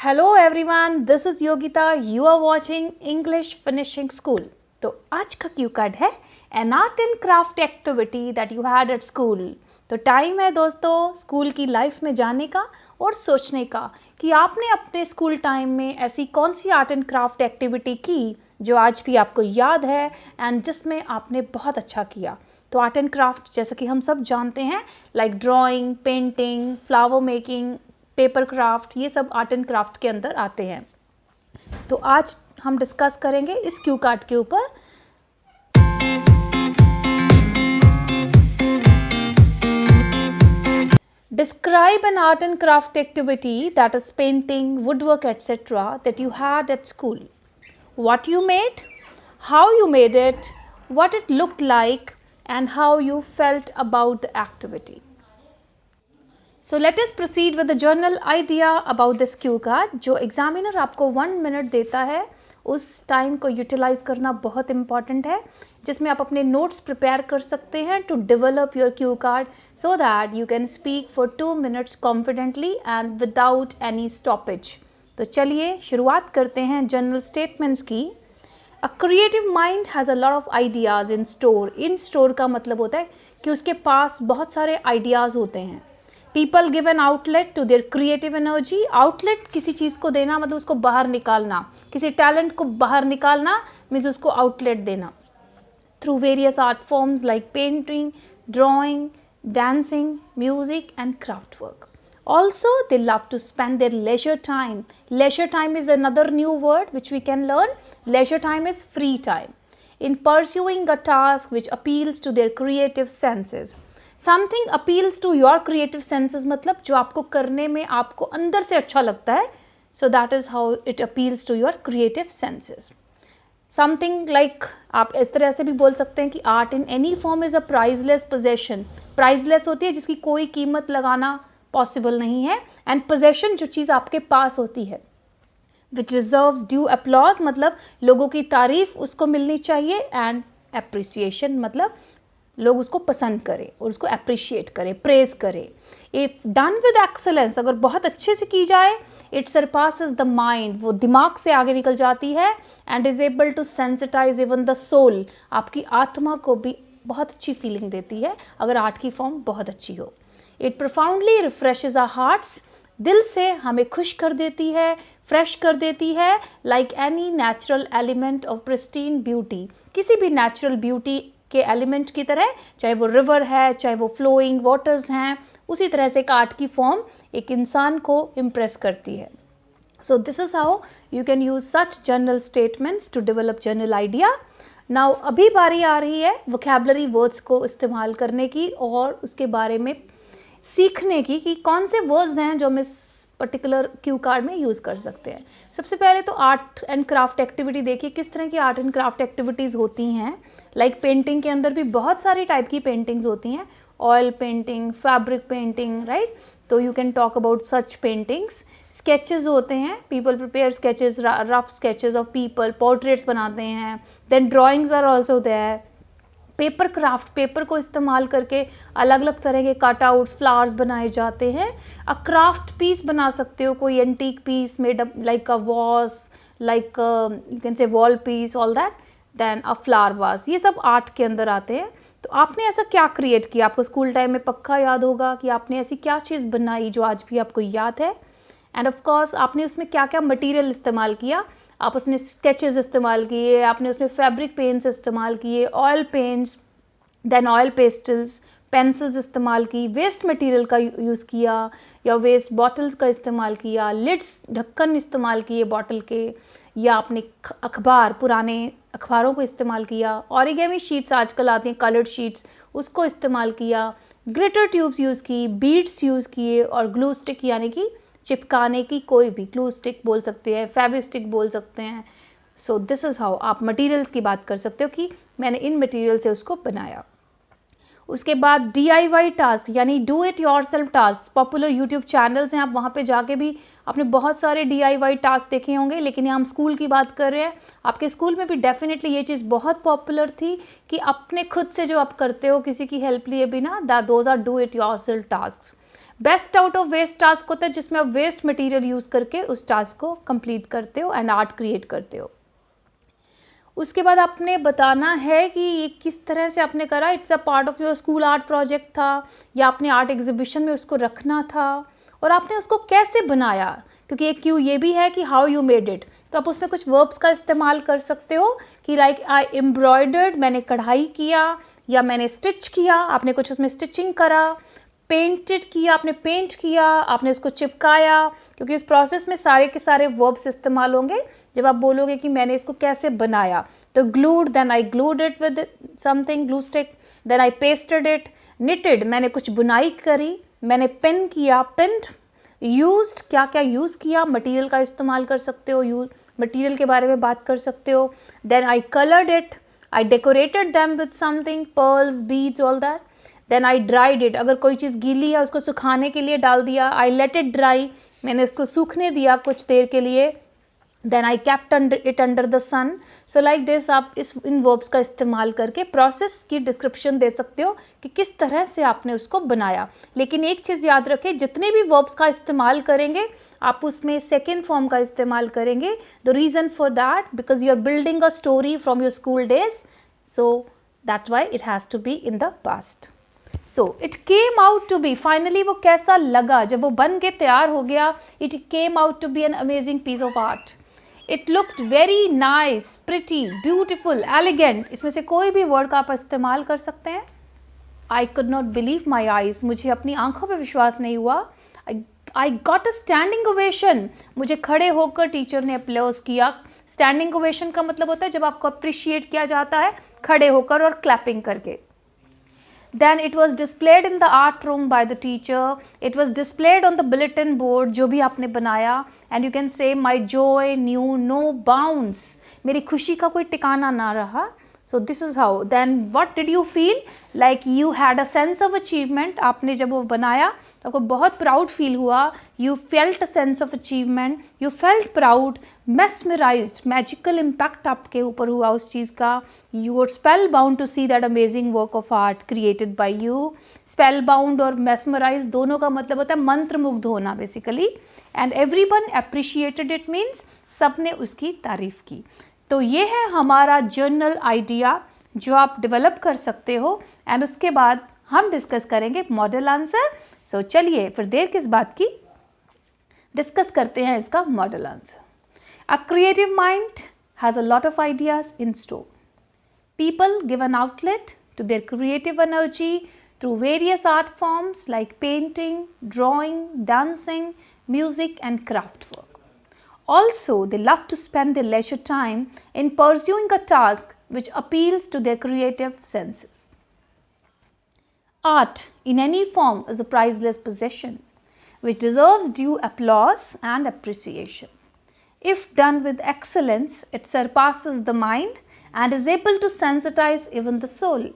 Hello everyone, this is Yogita. You are watching English finishing school. तो आज का cue card है an art and craft activity that you had at school. तो time है दोस्तों school की लाइफ में जाने का और सोचने का कि आपने अपने स्कूल टाइम में ऐसी कौन सी आर्ट एंड क्राफ्ट एक्टिविटी की जो आज भी आपको याद है एंड जिसमें आपने बहुत अच्छा किया। तो आर्ट एंड क्राफ्ट जैसा कि हम सब जानते हैं, like drawing, painting, flower making, paper craft, ये सब आर्ट एंड क्राफ्ट के अंदर आते हैं। तो आज हम डिस्कस करेंगे इस क्यू कार्ड के ऊपर। Describe an art and craft activity, that is painting, woodwork, etc., that you had at school. What you made, how you made it, what it looked like, and how you felt about the activity. So let us proceed with the general idea about this cue card. जो examiner आपको 1 minute देता है उस time को utilise करना बहुत important है, जिसमें आप अपने नोट्स प्रिपेयर कर सकते हैं to develop your cue card so that you can speak for 2 minutes confidently and without any stoppage. तो चलिए शुरुआत करते हैं जनरल स्टेटमेंट्स की। A creative mind has a lot of ideas in store. In store का मतलब होता है कि उसके पास बहुत सारे आइडियाज़ होते हैं। People give an outlet to their creative energy. Outlet किसी चीज़ को देना मतलब उसको बाहर निकालना, किसी टैलेंट को बाहर निकालना मीन्स उसको आउटलेट देना through various art forms like painting, drawing, dancing, music and craft work. Also, they love to spend their leisure time. Leisure time is another new word which we can learn. Leisure time is free time in pursuing a task which appeals to their creative senses. Something appeals to your creative senses मतलब जो आपको करने में आपको अंदर से अच्छा लगता है. So that is how it appeals to your creative senses. Something like आप इस तरह से भी बोल सकते हैं कि art in any form is a priceless possession. Priceless होती है जिसकी कोई कीमत लगाना पॉसिबल नहीं है, एंड possession जो चीज़ आपके पास होती है which deserves due applause मतलब लोगों की तारीफ उसको मिलनी चाहिए, एंड appreciation मतलब लोग उसको पसंद करें और उसको अप्रिशिएट करें, प्रेज करें. इफ़ डन विद एक्सेलेंस, अगर बहुत अच्छे से की जाए, इट सरपासेस द माइंड, वो दिमाग से आगे निकल जाती है, and is able to sensitize even the soul, आपकी आत्मा को भी बहुत अच्छी फीलिंग देती है अगर आर्ट की फॉर्म बहुत अच्छी हो. इट प्रोफाउंडली रिफ्रेशेज आवर हार्ट्स, दिल से हमें खुश कर देती है, फ्रेश कर देती है, like any natural element of pristine beauty, किसी भी नेचुरल ब्यूटी के एलिमेंट की तरह, चाहे वो रिवर है, चाहे वो फ्लोइंग वाटर्स हैं, उसी तरह से एक आर्ट की फॉर्म एक इंसान को इम्प्रेस करती है. So this is how you can use such general statements to develop general idea. Now अभी बारी आ रही है वोकैबुलरी वर्ड्स को इस्तेमाल करने की और उसके बारे में सीखने की कि कौन से वर्ड्स हैं जो हम इस पर्टिकुलर क्यू कार्ड में यूज़ कर सकते हैं. सबसे पहले तो आर्ट एंड क्राफ्ट एक्टिविटी देखिए किस तरह की आर्ट एंड क्राफ्ट एक्टिविटीज़ होती हैं. लाइक पेंटिंग के अंदर भी बहुत सारी टाइप की पेंटिंग्स होती हैं, oil painting, fabric painting, right. तो you can talk about such paintings. Sketches होते हैं, people prepare sketches, rough sketches of people, portraits बनाते हैं. Then drawings are also there. Paper craft, paper को इस्तेमाल करके अलग अलग तरह के कटआउट्स, फ्लावर्स बनाए जाते हैं. अ क्राफ्ट पीस बना सकते हो, कोई antique piece made up like a vase, like you can say wall piece, all that. Then a flower vase, ये सब आर्ट के अंदर आते हैं. तो आपने ऐसा क्या क्रिएट किया, आपको स्कूल टाइम में पक्का याद होगा कि आपने ऐसी क्या चीज़ बनाई जो आज भी आपको याद है. एंड ऑफ कोर्स आपने उसमें क्या क्या मटेरियल इस्तेमाल किया. आप उसमें स्केचेस इस्तेमाल किए, आपने उसमें फैब्रिक पेंट्स इस्तेमाल किए, oil paints, then oil pastels, pencils इस्तेमाल की, वेस्ट मटेरियल का यूज़ किया या वेस्ट बॉटल्स का इस्तेमाल किया, लिड्स, ढक्कन इस्तेमाल किए बॉटल के, या आपने अखबार, पुराने अखबारों को इस्तेमाल किया. ऑरिगेमी शीट्स आजकल आती हैं, कलर्ड शीट्स, उसको इस्तेमाल किया. ग्लिटर ट्यूब्स यूज़ की, बीड्स यूज़ किए, और ग्लू स्टिक यानी कि चिपकाने की कोई भी, ग्लू स्टिक बोल सकते हैं, फेविस्टिक बोल सकते हैं. सो दिस इज़ हाउ आप मटेरियल्स की बात कर सकते हो कि मैंने इन मटेरियल से उसको बनाया. उसके बाद DIY टास्क यानी do it yourself task, popular YouTube channels हैं, आप वहाँ पे जाके भी आपने बहुत सारे DIY टास्क देखे होंगे, लेकिन यहाँ हम स्कूल की बात कर रहे हैं. आपके स्कूल में भी डेफिनेटली ये चीज़ बहुत पॉपुलर थी कि अपने खुद से जो आप करते हो किसी की हेल्प लिए बिना, that those are do it yourself task. Best out of waste task होता है जिसमें आप वेस्ट मटेरियल यूज़ करके उस टास्क को कंप्लीट करते हो एंड आर्ट क्रिएट करते हो। उसके बाद आपने बताना है कि ये किस तरह से आपने करा, it's a part of your school art project था या आपने आर्ट एग्जीबिशन में उसको रखना था, और आपने उसको कैसे बनाया, क्योंकि एक क्यू ये भी है कि हाउ यू मेड इट। तो आप उसमें कुछ वर्ब्स का इस्तेमाल कर सकते हो कि लाइक आई एम्ब्रॉयडर्ड, मैंने कढ़ाई किया, या मैंने स्टिच किया, आपने कुछ उसमें स्टिचिंग करा, पेंटेड किया, आपने पेंट किया, आपने उसको चिपकाया, क्योंकि इस प्रोसेस में सारे के सारे वर्ब्स इस्तेमाल होंगे जब आप बोलोगे कि मैंने इसको कैसे बनाया। तो glued, then I glued it with something, glue stick, then I pasted it, knitted, मैंने कुछ बुनाई करी, मैंने पिन किया, पिंड, यूज्ड, क्या क्या यूज़ किया, मटेरियल का इस्तेमाल कर सकते हो, यूज मटेरियल के बारे में बात कर सकते हो। Then I coloured it, I decorated them with something, pearls, beads, all that. Then I dried it, अगर कोई चीज़ गीली है उसको सुखाने के लिए डाल दिया, आई लेट इट ड्राई, मैंने इसको सूखने दिया कुछ देर के लिए। Then I kept it under the sun. So like this आप इन वर्ब्स का इस्तेमाल करके प्रोसेस की डिस्क्रिप्शन दे सकते हो कि किस तरह से आपने उसको बनाया। लेकिन एक चीज़ याद रखें, जितने भी वर्ब्स का इस्तेमाल करेंगे आप उसमें सेकेंड फॉर्म का इस्तेमाल करेंगे। The reason for that because you are building a story from your school days, so that's why it has to be in the past. So it came out to be, finally वो कैसा लगा जब वो बन के तैयार हो गया, it came out to be an amazing piece of art. It looked very nice, pretty, beautiful, elegant, इसमें से कोई भी वर्ड का आप इस्तेमाल कर सकते हैं। I could not believe my eyes, मुझे अपनी आंखों पर विश्वास नहीं हुआ। I got a standing ovation, मुझे खड़े होकर टीचर ने अप्लॉज किया। स्टैंडिंग ओवेशन का मतलब होता है जब आपको अप्रिशिएट किया जाता है खड़े होकर और क्लैपिंग करके। Then it was displayed in the art room by the teacher. It was displayed on the bulletin board, जो भी आपने बनाया, and you can say my joy knew no bounds. मेरी खुशी का कोई ठिकाना ना रहा। So this is how. Then what did you feel? Like you had a sense of achievement. आपने जब वो बनाया तो आपको बहुत प्राउड फील हुआ। You felt a sense of achievement. You felt proud. Mesmerized. Magical impact आपके ऊपर हुआ उस चीज़ का। You were spellbound to see that amazing work of art created by you. Spellbound और mesmerized दोनों का मतलब होता है मंत्रमुग्ध होना basically. And everyone appreciated it means सबने उसकी तारीफ की। तो ये है हमारा जर्नल आइडिया जो आप डेवलप कर सकते हो, एंड उसके बाद हम डिस्कस करेंगे मॉडल आंसर। सो चलिए फिर देर किस बात की, डिस्कस करते हैं इसका model answer. A creative mind has a lot of ideas in store. People give an outlet to their creative energy through various art forms like painting, drawing, dancing, music, and craft work. Also, they love to spend their leisure time in pursuing a task which appeals to their creative senses. Art, in any form, is a priceless possession which deserves due applause and appreciation. If done with excellence, it surpasses the mind and is able to sensitize even the soul.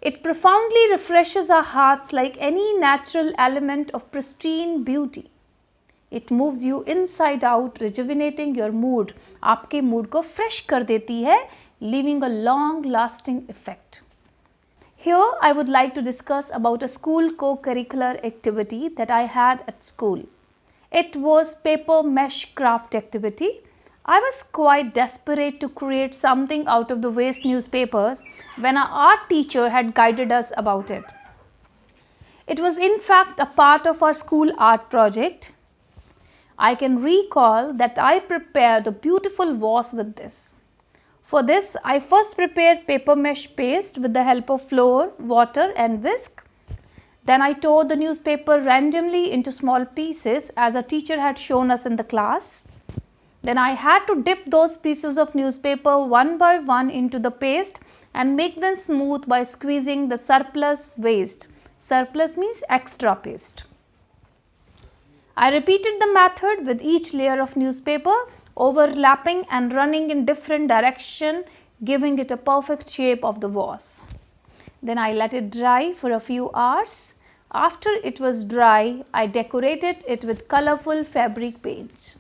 It profoundly refreshes our hearts like any natural element of pristine beauty. It moves you inside out, rejuvenating your mood. आपके mood को fresh कर देती है, leaving a long lasting effect. Here I would like to discuss about a school co-curricular activity that I had at school. It was paper mesh craft activity. I was quite desperate to create something out of the waste newspapers when our art teacher had guided us about it. It was in fact a part of our school art project. I can recall that I prepared a beautiful vase with this. For this, I first prepared paper mesh paste with the help of flour, water and whisk. Then I tore the newspaper randomly into small pieces as a teacher had shown us in the class. Then I had to dip those pieces of newspaper one by one into the paste and make them smooth by squeezing the surplus waste. Surplus means extra paste. I repeated the method with each layer of newspaper, overlapping and running in different direction, giving it a perfect shape of the vase. Then I let it dry for a few hours. After it was dry, I decorated it with colorful fabric paints.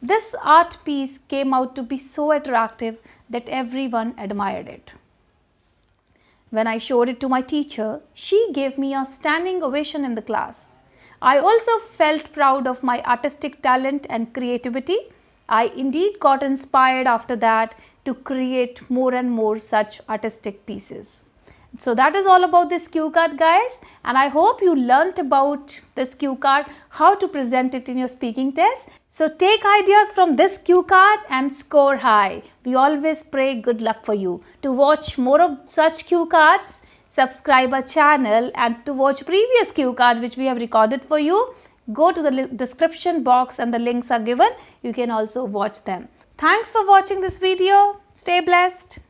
This art piece came out to be so attractive that everyone admired it. When I showed it to my teacher, she gave me a standing ovation in the class. I also felt proud of my artistic talent and creativity. I indeed got inspired after that to create more and more such artistic pieces. So that is all about this cue card, guys, and I hope you learnt about this cue card, how to present it in your speaking test. So take ideas from this cue card and score high. We always pray good luck for you. To watch more of such cue cards, subscribe our channel, and to watch previous cue cards which we have recorded for you, go to the description box and the links are given. You can also watch them. Thanks for watching this video. Stay blessed.